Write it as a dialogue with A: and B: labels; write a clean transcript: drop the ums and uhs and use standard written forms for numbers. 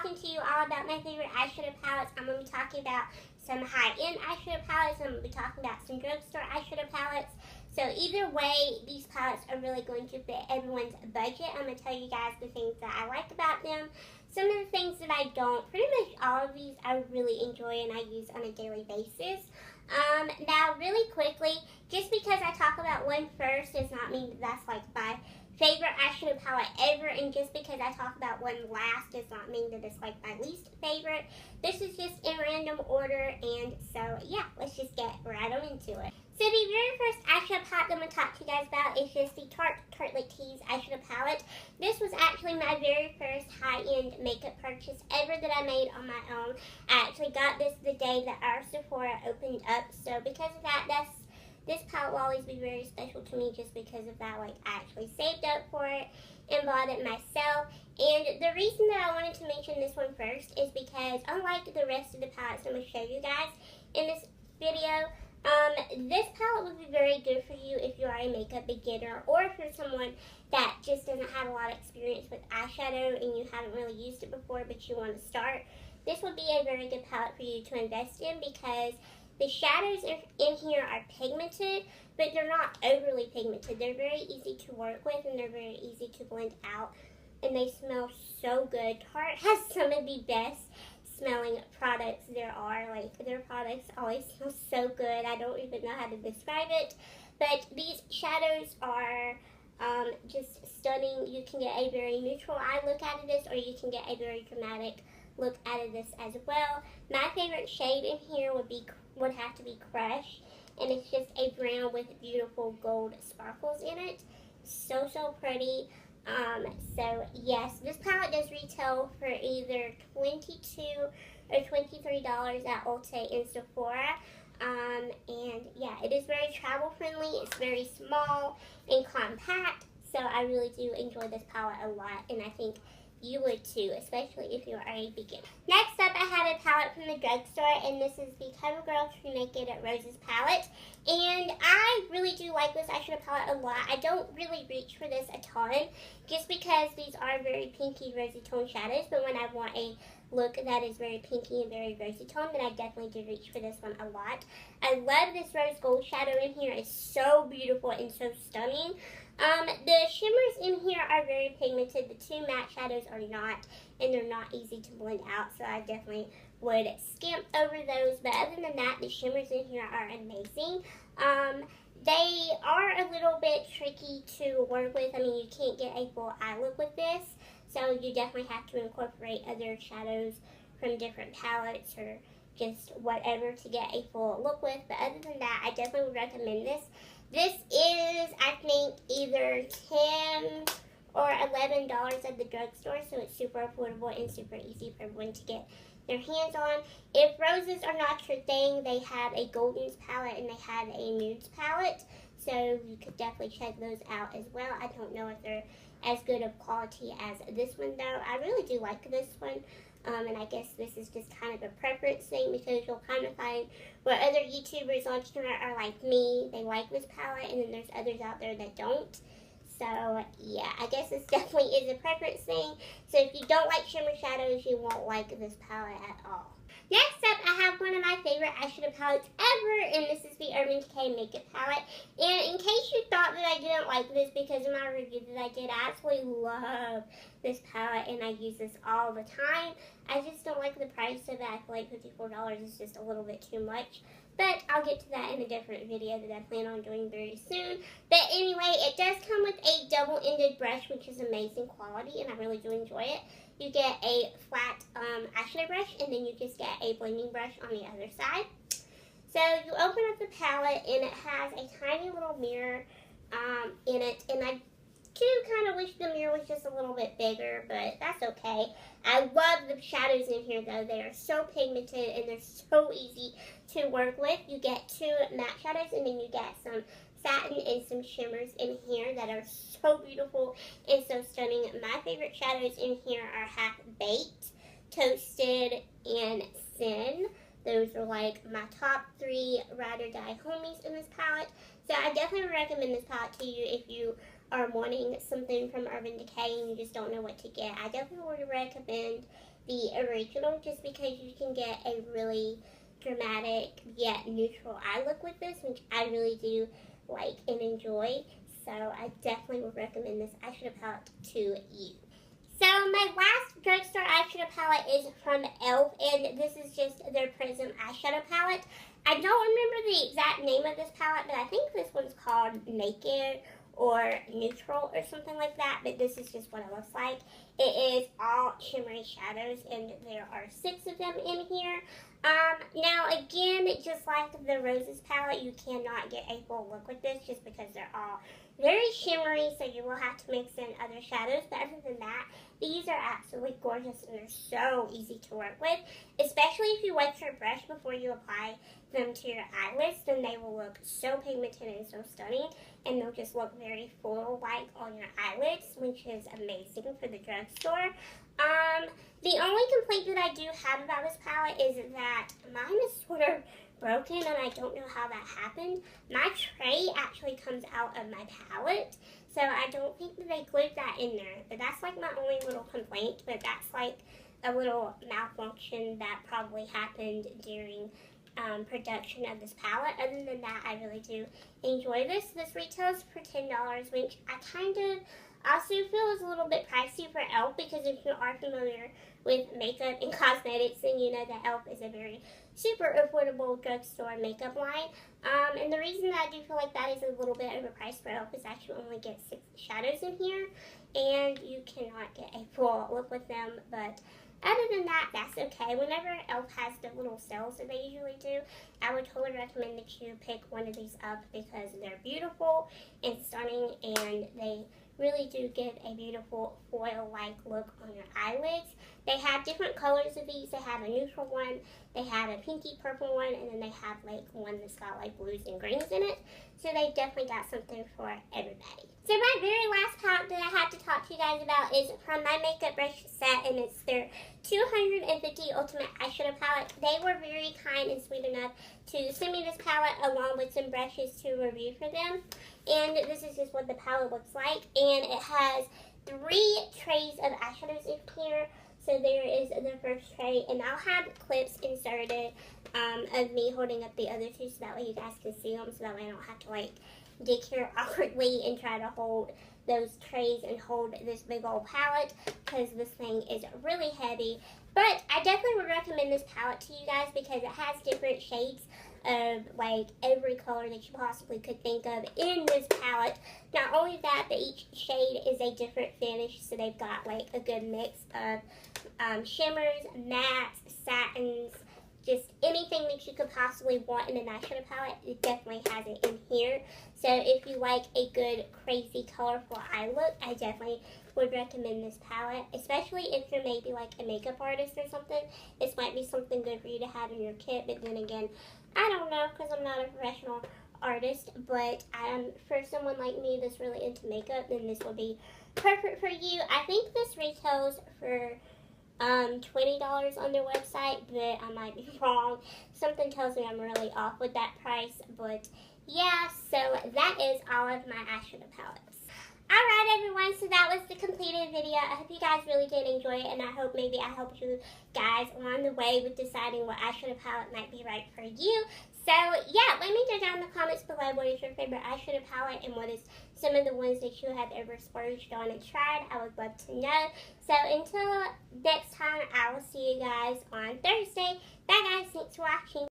A: talking to you all about my favorite eyeshadow palettes. I'm going to be talking about some high-end eyeshadow palettes. I'm going to be talking about some drugstore eyeshadow palettes. So either way, these palettes are really going to fit everyone's budget. I'm going to tell you guys the things that I like about them. Some of the things that I don't. Pretty much all of these I really enjoy and I use on a daily basis. Now, really quickly, just because I talk about one first does not mean that that's like my favorite eyeshadow palette ever, and just because I talk about one last does not mean that it's like my least favorite. This is just in random order, and so yeah, let's just get right on into it. So the very first eyeshadow palette that I'm going to talk to you guys about is just the Tarte Tartelette Tease eyeshadow palette. This was actually my very first high-end makeup purchase ever that I made on my own. I actually got this the day that our Sephora opened up, so because of that, this palette will always be very special to me just because of that. Like, I actually saved up for it and bought it myself. And the reason that I wanted to mention this one first is because unlike the rest of the palettes I'm going to show you guys in this video, this palette would be very good for you if you are a makeup beginner or if you're someone that just doesn't have a lot of experience with eyeshadow and you haven't really used it before but you want to start. This would be a very good palette for you to invest in because the shadows in here are pigmented, but they're not overly pigmented. They're very easy to work with and they're very easy to blend out, and they smell so good. Tarte has some of the best smelling products there are. Like, their products always smell so good. I don't even know how to describe it, but these shadows are just stunning. You can get a very neutral eye look out of this, or you can get a very dramatic look out of this as well. My favorite shade in here would have to be Crush, and it's just a brown with beautiful gold sparkles in it. So pretty. So yes, this palette does retail for either $22 or $23 at Ulta and Sephora. And yeah, it is very travel friendly. It's very small and compact. So I really do enjoy this palette a lot, and I think you would too, especially if you are a beginner. Next up, I have a palette from the drugstore, and this is the Covergirl True Naked Roses palette. And I really do like this eyeshadow palette a lot. I don't really reach for this a ton, just because these are very pinky, rosy tone shadows. But when I want a look that is very pinky and very rosy tone, then I definitely do reach for this one a lot. I love this rose gold shadow in here. It's so beautiful and so stunning. The shimmers in here are very pigmented. The two matte shadows are not, and they're not easy to blend out, so I definitely would skimp over those. But other than that, the shimmers in here are amazing. They are a little bit tricky to work with. I mean, you can't get a full eye look with this, so you definitely have to incorporate other shadows from different palettes or just whatever to get a full look with. But other than that, I definitely would recommend this. This is, I think, either $10 or $11 at the drugstore, so it's super affordable and super easy for everyone to get their hands on. If roses are not your thing, they have a Goldens palette and they have a nudes palette, so you could definitely check those out as well. I don't know if they're as good of quality as this one, though. I really do like this one. And I guess this is just kind of a preference thing, because you'll kind of find where other YouTubers on channel are like me. They like this palette, and then there's others out there that don't. So, yeah, I guess this definitely is a preference thing. So if you don't like shimmer shadows, you won't like this palette at all. Next up, I have one of my favorite eyeshadow palettes ever, and this is the Urban Decay Makeup Palette. And in case you thought that I didn't like this because of my review that I did, I absolutely love this palette, and I use this all the time. I just don't like the price of it. I feel like $54 is just a little bit too much. But I'll get to that in a different video that I plan on doing very soon. But anyway, it does come with a double-ended brush, which is amazing quality, and I really do enjoy it. You get a flat eyeshadow brush, and then you just get a blending brush on the other side. So you open up the palette, and it has a tiny little mirror in it, and I do kind of wish the mirror was just a little bit bigger, but that's okay. I love the shadows in here, though. They are so pigmented, and they're so easy to work with. You get two matte shadows, and then you get some satin and some shimmers in here that are so beautiful and so stunning. My favorite shadows in here are Half Baked, Toasted, and Sin. Those are like my top 3 ride or die homies in this palette. So I definitely recommend this palette to you if you are wanting something from Urban Decay and you just don't know what to get, I definitely would recommend the original, just because you can get a really dramatic yet neutral eye look with this, which I really do like and enjoy. So I definitely would recommend this eyeshadow palette to you. So my last drugstore eyeshadow palette is from e.l.f. and this is just their Prism eyeshadow palette. I don't remember the exact name of this palette, but I think this one's called Naked or Neutral or something like that, but this is just what it looks like. It is all shimmery shadows, and there are 6 of them in here. Now again, just like the Roses palette, you cannot get a full look with this just because they're all very shimmery, so you will have to mix in other shadows, but other than that, these are absolutely gorgeous and they're so easy to work with, especially if you wet your brush before you apply them to your eyelids. Then they will look so pigmented and so stunning, and they'll just look very full-like on your eyelids, which is amazing for the drugstore. The only complaint that I do have about this palette is that mine is sort of broken, and I don't know how that happened. My tray actually comes out of my palette, so I don't think that they glued that in there, but that's like my only little complaint. But that's like a little malfunction that probably happened during production of this palette. Other than that, I really do enjoy this. This retails for $10, which I kind of also feel is a little bit pricey for e.l.f. because if you are familiar with makeup and cosmetics, then you know that e.l.f. is a very super affordable drugstore makeup line. And the reason that I do feel like that is a little bit overpriced for e.l.f. is that you only get 6 shadows in here, and you cannot get a full look with them. But other than that, that's okay. Whenever e.l.f. has the little sales that they usually do, I would totally recommend that you pick one of these up because they're beautiful and stunning, and they really do give a beautiful foil-like look on your eyelids. They have different colors of these. They have a neutral one, they have a pinky purple one, and then they have like one that's got like blues and greens in it. So they definitely got something for everybody. So my very last palette that I have to talk to you guys about is from my Makeup Brush set, and it's their 250 Ultimate Eyeshadow Palette. They were very kind and sweet enough to send me this palette along with some brushes to review for them. And this is just what the palette looks like. And it has 3 trays of eyeshadows in here. So there is the first tray, and I'll have clips inserted of me holding up the other 2 so that way you guys can see them, so that way I don't have to like dig here awkwardly and try to hold those trays and hold this big old palette, because this thing is really heavy. But I definitely would recommend this palette to you guys because it has different shades of like every color that you possibly could think of in this palette. Not only that, but each shade is a different finish, so they've got like a good mix of shimmers, mattes, satins, just anything that you could possibly want in an eyeshadow palette. It definitely has it in here. So if you like a good, crazy, colorful eye look, I definitely would recommend this palette, especially if you're maybe like a makeup artist or something. This might be something good for you to have in your kit, but then again, I don't know because I'm not a professional artist, but for someone like me that's really into makeup, then this will be perfect for you. I think this retails for $20 on their website, but I might be wrong. Something tells me I'm really off with that price, but yeah, so that is all of my eyeshadow palettes. Alright everyone, so that was the completed video. I hope you guys really did enjoy it, and I hope maybe I helped you guys along the way with deciding what eyeshadow palette might be right for you. So yeah, let me know down in the comments below what is your favorite eyeshadow palette and what is some of the ones that you have ever splurged on and tried. I would love to know. So until next time, I will see you guys on Thursday. Bye guys, thanks for watching.